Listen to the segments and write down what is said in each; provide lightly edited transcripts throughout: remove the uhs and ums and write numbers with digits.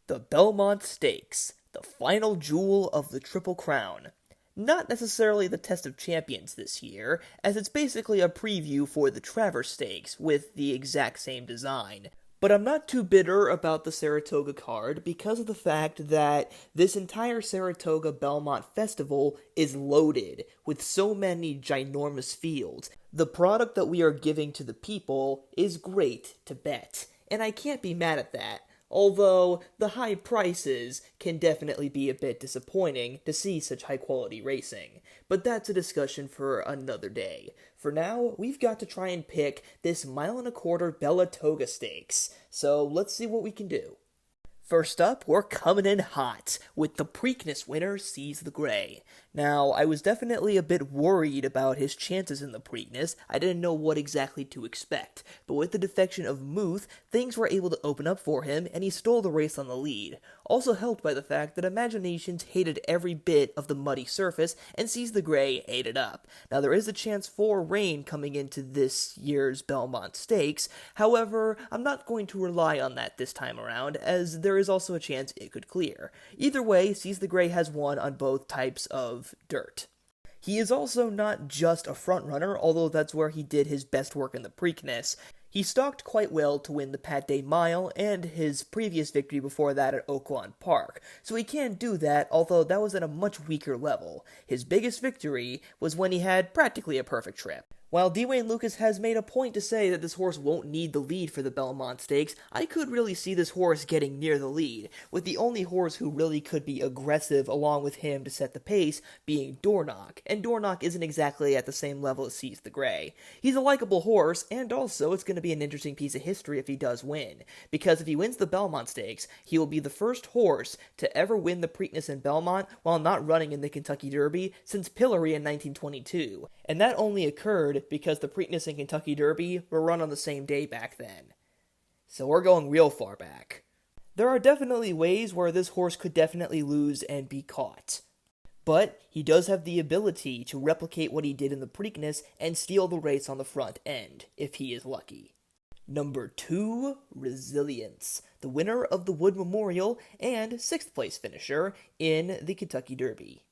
The Belmont Stakes, the final jewel of the Triple Crown. Not necessarily the test of champions this year, as it's basically a preview for the Travers Stakes with the exact same design. But I'm not too bitter about the Saratoga card because of the fact that this entire Saratoga Belmont Festival is loaded with so many ginormous fields. The product that we are giving to the people is great to bet, and I can't be mad at that. Although, the high prices can definitely be a bit disappointing to see such high-quality racing. But that's a discussion for another day. For now, we've got to try and pick this 1.25 Saratoga Stakes. So, let's see what we can do. First up, we're coming in hot with the Preakness winner, Seize the Grey. Now, I was definitely a bit worried about his chances in the Preakness. I didn't know what exactly to expect, but with the defection of Muth, things were able to open up for him, and he stole the race on the lead. Also helped by the fact that Imaginations hated every bit of the muddy surface, and Seize the Grey ate it up. Now, there is a chance for rain coming into this year's Belmont Stakes. However, I'm not going to rely on that this time around, as there is also a chance it could clear. Either way, Seize the Grey has won on both types of dirt. He is also not just a frontrunner, although that's where he did his best work in the Preakness. He stalked quite well to win the Pat Day Mile and his previous victory before that at Oaklawn Park, so he can do that, although that was at a much weaker level. His biggest victory was when he had practically a perfect trip. While Dwayne Lucas has made a point to say that this horse won't need the lead for the Belmont Stakes, I could really see this horse getting near the lead, with the only horse who really could be aggressive along with him to set the pace being Dornoch, and Dornoch isn't exactly at the same level as Seize the Grey. He's a likable horse, and also it's going to be an interesting piece of history if he does win, because if he wins the Belmont Stakes, he will be the first horse to ever win the Preakness in Belmont while not running in the Kentucky Derby since Pillory in 1922, and that only occurred because the Preakness and Kentucky Derby were run on the same day back then. So we're going real far back. There are definitely ways where this horse could definitely lose and be caught. But he does have the ability to replicate what he did in the Preakness and steal the race on the front end, if he is lucky. Number 2, Resilience, the winner of the Wood Memorial and 6th place finisher in the Kentucky Derby.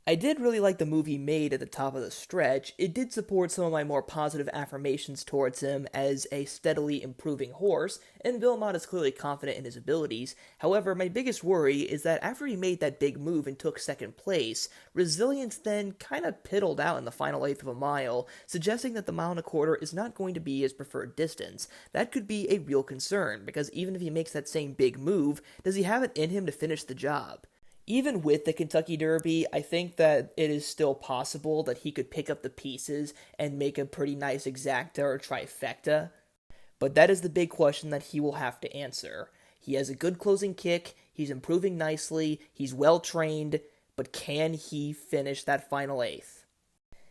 I did really like the move he made at the top of the stretch. It did support some of my more positive affirmations towards him as a steadily improving horse, and Belmont is clearly confident in his abilities. However, my biggest worry is that after he made that big move and took 2nd place, Resilience then kind of piddled out in the final 1/8 of a mile, suggesting that the 1.25 is not going to be his preferred distance. That could be a real concern, because even if he makes that same big move, does he have it in him to finish the job? Even with the Kentucky Derby, I think that it is still possible that he could pick up the pieces and make a pretty nice exacta or trifecta. But that is the big question that he will have to answer. He has a good closing kick, he's improving nicely, he's well trained, but can he finish that final 1/8?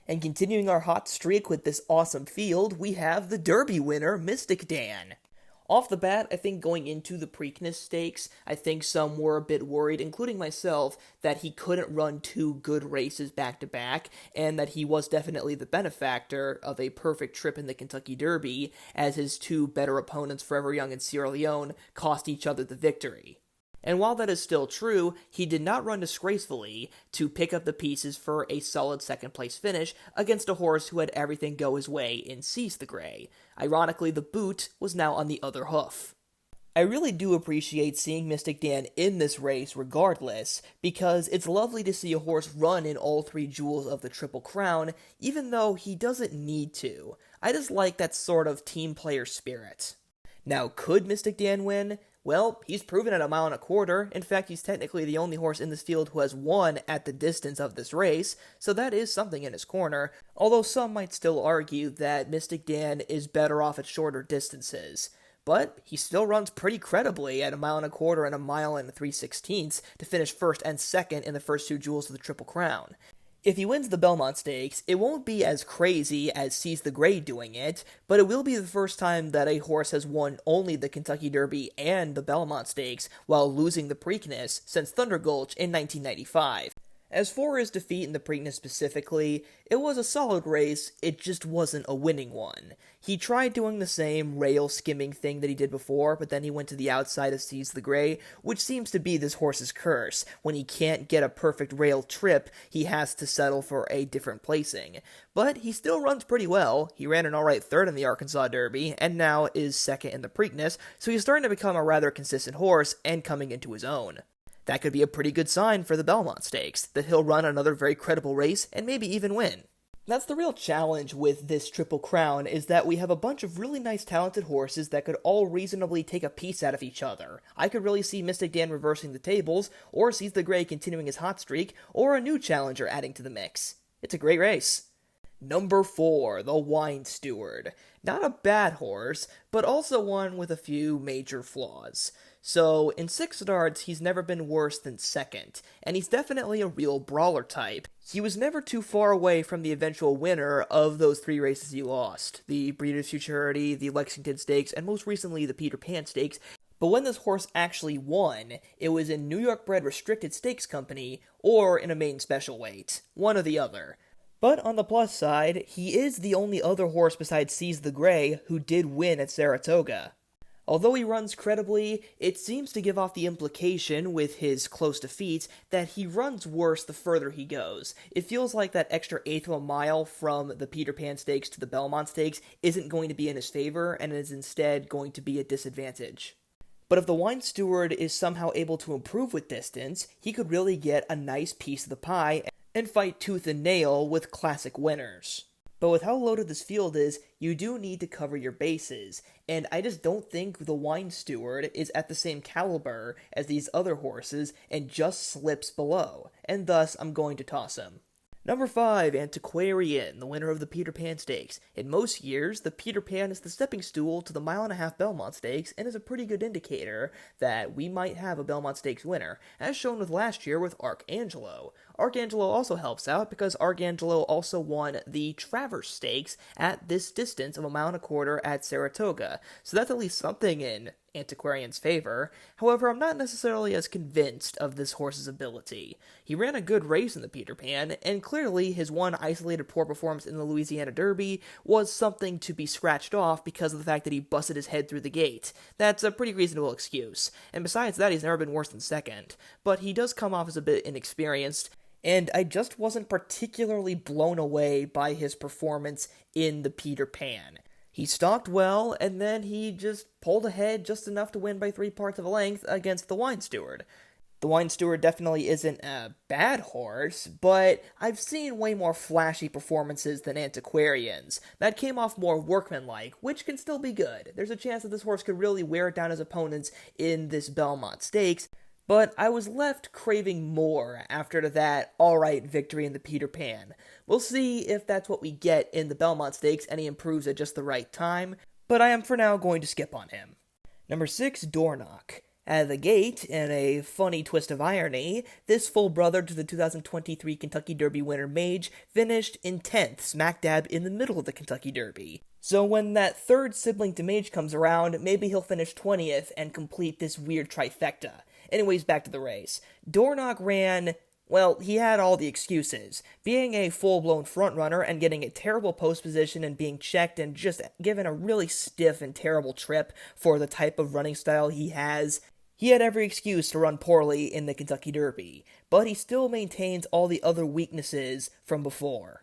And continuing our hot streak with this awesome field, we have the Derby winner, Mystik Dan. Off the bat, I think going into the Preakness Stakes, I think some were a bit worried, including myself, that he couldn't run 2 good races back-to-back, and that he was definitely the benefactor of a perfect trip in the Kentucky Derby, as his 2 better opponents, Forever Young and Sierra Leone, cost each other the victory. And while that is still true, he did not run disgracefully to pick up the pieces for a solid 2nd place finish against a horse who had everything go his way in Seize the Grey. Ironically, the boot was now on the other hoof. I really do appreciate seeing Mystik Dan in this race regardless, because it's lovely to see a horse run in all 3 jewels of the Triple Crown, even though he doesn't need to. I just like that sort of team player spirit. Now, could Mystik Dan win? Well, he's proven at a 1.25 In fact, he's technically the only horse in this field who has won at the distance of this race, so that is something in his corner, although some might still argue that Mystik Dan is better off at shorter distances. But he still runs pretty credibly at a 1.25 and a 1.3 to finish 1st and 2nd in the first 2 jewels of the Triple Crown. If he wins the Belmont Stakes, it won't be as crazy as Seize the Grey doing it, but it will be the first time that a horse has won only the Kentucky Derby and the Belmont Stakes while losing the Preakness since Thunder Gulch in 1995. As for his defeat in the Preakness specifically, it was a solid race, it just wasn't a winning one. He tried doing the same rail skimming thing that he did before, but then he went to the outside of Seize the Grey, which seems to be this horse's curse. When he can't get a perfect rail trip, he has to settle for a different placing. But he still runs pretty well. He ran an alright third in the Arkansas Derby, and now is second in the Preakness, so he's starting to become a rather consistent horse and coming into his own. That could be a pretty good sign for the Belmont Stakes, that he'll run another very credible race and maybe even win. That's the real challenge with this Triple Crown, is that we have a bunch of really nice talented horses that could all reasonably take a piece out of each other. I could really see Mystik Dan reversing the tables, or Seize the Grey continuing his hot streak, or a new challenger adding to the mix. It's a great race. Number 4, the Wine Steward. Not a bad horse, but also one with a few major flaws. So, in 6 starts, he's never been worse than second, and he's definitely a real brawler type. He was never too far away from the eventual winner of those 3 races he lost, the Breeders' Futurity, the Lexington Stakes, and most recently the Peter Pan Stakes. But when this horse actually won, it was in New York-bred Restricted Stakes Company, or in a main special weight, one or the other. But on the plus side, he is the only other horse besides Seize the Grey who did win at Saratoga. Although he runs credibly, it seems to give off the implication with his close defeats that he runs worse the further he goes. It feels like that extra eighth of a mile from the Peter Pan Stakes to the Belmont Stakes isn't going to be in his favor and is instead going to be a disadvantage. But if the Wine Steward is somehow able to improve with distance, he could really get a nice piece of the pie and fight tooth and nail with classic winners. But with how loaded this field is, you do need to cover your bases, and I just don't think the Wine Steward is at the same caliber as these other horses and just slips below, and thus I'm going to toss him. Number 5, Antiquarian, the winner of the Peter Pan Stakes. In most years, the Peter Pan is the stepping stool to the mile-and-a-half Belmont Stakes and is a pretty good indicator that we might have a Belmont Stakes winner, as shown with last year with Arcangelo. Arcangelo also helps out because Arcangelo also won the Travers Stakes at this distance of a mile and a quarter at Saratoga, so that's at least something in Antiquarian's favor. However, I'm not necessarily as convinced of this horse's ability. He ran a good race in the Peter Pan, and clearly his one isolated poor performance in the Louisiana Derby was something to be scratched off because of the fact that he busted his head through the gate. That's a pretty reasonable excuse, and besides that, he's never been worse than second. But he does come off as a bit inexperienced, and I just wasn't particularly blown away by his performance in the Peter Pan. He stalked well, and then he just pulled ahead just enough to win by 3 parts of a length against the Wine Steward. The Wine Steward definitely isn't a bad horse, but I've seen way more flashy performances than Antiquarian's. That came off more workmanlike, which can still be good. There's a chance that this horse could really wear down his opponents in this Belmont Stakes, but I was left craving more after that alright victory in the Peter Pan. We'll see if that's what we get in the Belmont Stakes and he improves at just the right time, but I am for now going to skip on him. Number 6, Dornoch. Out of the gate, in a funny twist of irony, this full brother to the 2023 Kentucky Derby winner Mage finished in 10th, smack dab in the middle of the Kentucky Derby. So when that third sibling to Mage comes around, maybe he'll finish 20th and complete this weird trifecta. Anyways, back to the race. Dornoch ran, well, he had all the excuses. Being a full-blown frontrunner and getting a terrible post position and being checked and just given a really stiff and terrible trip for the type of running style he has, he had every excuse to run poorly in the Kentucky Derby, but he still maintains all the other weaknesses from before.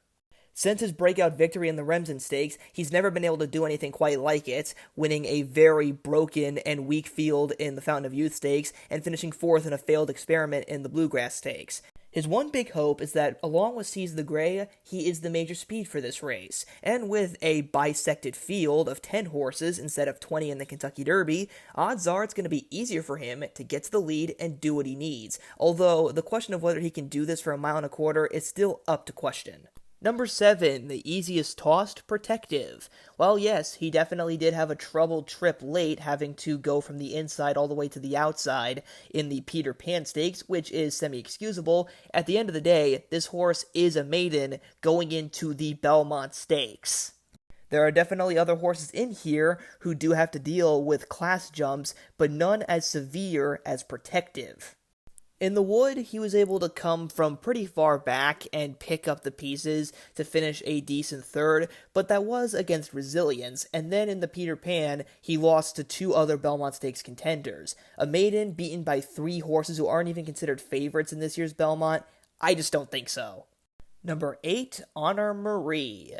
Since his breakout victory in the Remsen Stakes, he's never been able to do anything quite like it, winning a very broken and weak field in the Fountain of Youth Stakes and finishing 4th in a failed experiment in the Bluegrass Stakes. His one big hope is that, along with Seize the Grey, he is the major speed for this race, and with a bisected field of 10 horses instead of 20 in the Kentucky Derby, odds are it's going to be easier for him to get to the lead and do what he needs, although the question of whether he can do this for a mile and a quarter is still up to question. Number 7, the easiest tossed, Protective. Well, yes, he definitely did have a troubled trip late, having to go from the inside all the way to the outside in the Peter Pan Stakes, which is semi-excusable. At the end of the day, this horse is a maiden going into the Belmont Stakes. There are definitely other horses in here who do have to deal with class jumps, but none as severe as Protective. In the wood, he was able to come from pretty far back and pick up the pieces to finish a decent third, but that was against Resilience, and then in the Peter Pan, he lost to two other Belmont Stakes contenders. A maiden beaten by three horses who aren't even considered favorites in this year's Belmont? I just don't think so. Number 8, Honor Marie.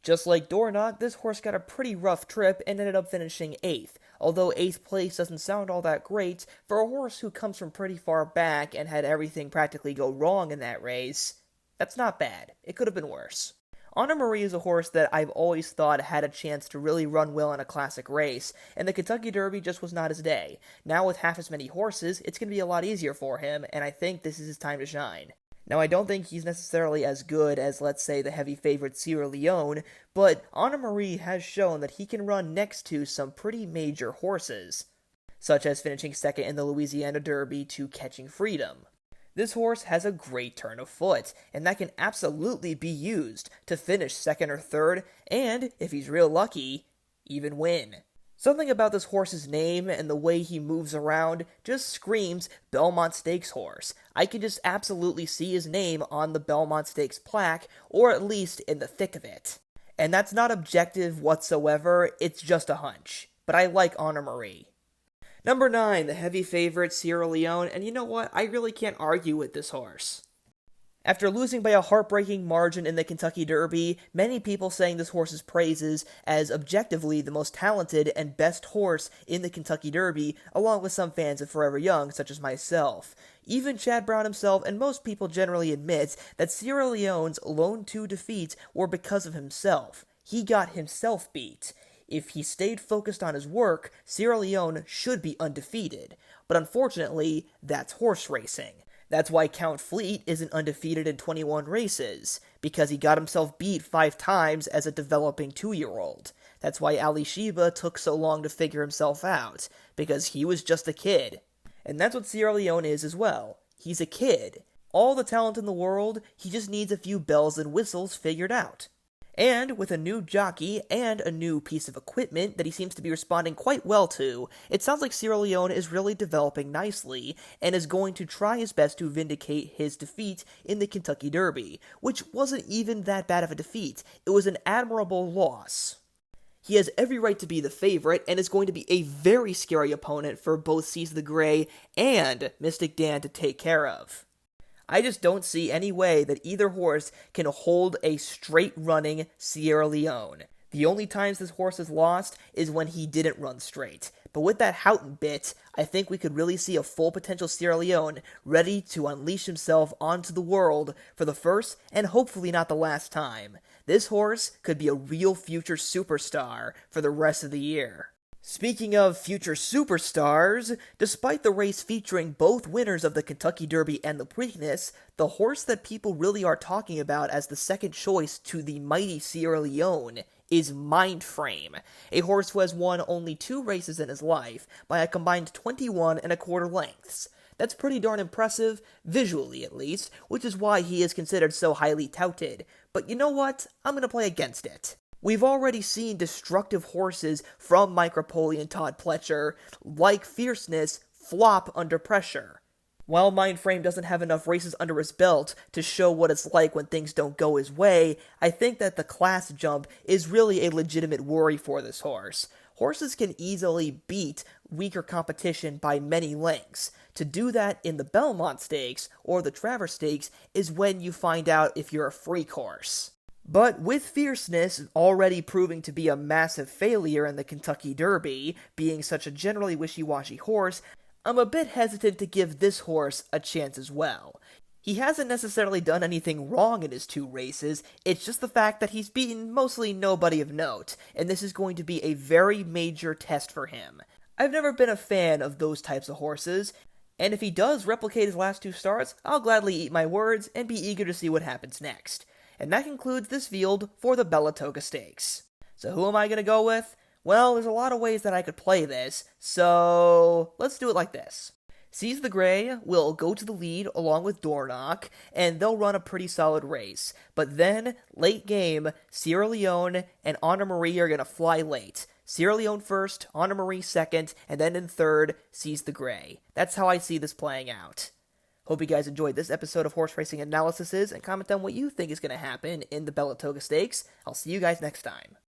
Just like Dornoch, this horse got a pretty rough trip and ended up finishing 8th, although 8th place doesn't sound all that great for a horse who comes from pretty far back and had everything practically go wrong in that race. That's not bad. It could have been worse. Honor Marie is a horse that I've always thought had a chance to really run well in a classic race, and the Kentucky Derby just was not his day. Now with half as many horses, it's going to be a lot easier for him, and I think this is his time to shine. Now, I don't think he's necessarily as good as, let's say, the heavy favorite Leone, but Honor Marie has shown that he can run next to some pretty major horses, such as finishing second in the Louisiana Derby to Catching Freedom. This horse has a great turn of foot, and that can absolutely be used to finish second or third, and, if he's real lucky, even win. Something about this horse's name and the way he moves around just screams Belmont Stakes horse. I can just absolutely see his name on the Belmont Stakes plaque, or at least in the thick of it. And that's not objective whatsoever, it's just a hunch. But I like Honor Marie. Number 9, the heavy favorite Sierra Leone, and you know what? I really can't argue with this horse. After losing by a heartbreaking margin in the Kentucky Derby, many people sang this horse's praises as objectively the most talented and best horse in the Kentucky Derby, along with some fans of Forever Young, such as myself. Even Chad Brown himself and most people generally admit that Sierra Leone's lone 2 defeats were because of himself. He got himself beat. If he stayed focused on his work, Sierra Leone should be undefeated. But unfortunately, that's horse racing. That's why Count Fleet isn't undefeated in 21 races, because he got himself beat 5 times as a developing 2-year-old. That's why Ali Sheba took so long to figure himself out, because he was just a kid. And that's what Sierra Leone is as well. He's a kid. All the talent in the world, he just needs a few bells and whistles figured out. And with a new jockey and a new piece of equipment that he seems to be responding quite well to, it sounds like Sierra Leone is really developing nicely and is going to try his best to vindicate his defeat in the Kentucky Derby, which wasn't even that bad of a defeat. It was an admirable loss. He has every right to be the favorite and is going to be a very scary opponent for both Seize the Grey and Mystik Dan to take care of. I just don't see any way that either horse can hold a straight-running Sierra Leone. The only times this horse has lost is when he didn't run straight. But with that Houghton bit, I think we could really see a full potential Sierra Leone ready to unleash himself onto the world for the first and hopefully not the last time. This horse could be a real future superstar for the rest of the year. Speaking of future superstars, despite the race featuring both winners of the Kentucky Derby and the Preakness, the horse that people really are talking about as the second choice to the mighty Sierra Leone is Mindframe, a horse who has won only 2 races in his life by a combined 21 1/4 lengths. That's pretty darn impressive, visually at least, which is why he is considered so highly touted. But you know what? I'm gonna play against it. We've already seen destructive horses from Mike Rapoli and Todd Pletcher, like Fierceness, flop under pressure. While Mindframe doesn't have enough races under his belt to show what it's like when things don't go his way, I think that the class jump is really a legitimate worry for this horse. Horses can easily beat weaker competition by many lengths. To do that in the Belmont Stakes or the Travers Stakes is when you find out if you're a freak horse. But with Fierceness already proving to be a massive failure in the Kentucky Derby, being such a generally wishy-washy horse, I'm a bit hesitant to give this horse a chance as well. He hasn't necessarily done anything wrong in his 2 races, it's just the fact that he's beaten mostly nobody of note, and this is going to be a very major test for him. I've never been a fan of those types of horses, and if he does replicate his last 2 starts, I'll gladly eat my words and be eager to see what happens next. And that concludes this field for the Saratoga Stakes. So who am I going to go with? Well, there's a lot of ways that I could play this, so let's do it like this. Seize the Grey will go to the lead along with Dornoch, and they'll run a pretty solid race. But then, late game, Sierra Leone and Honor Marie are going to fly late. Sierra Leone first, Honor Marie second, and then in third, Seize the Grey. That's how I see this playing out. Hope you guys enjoyed this episode of Horse Racing Analyses, and comment down what you think is going to happen in the Saratoga Stakes. I'll see you guys next time.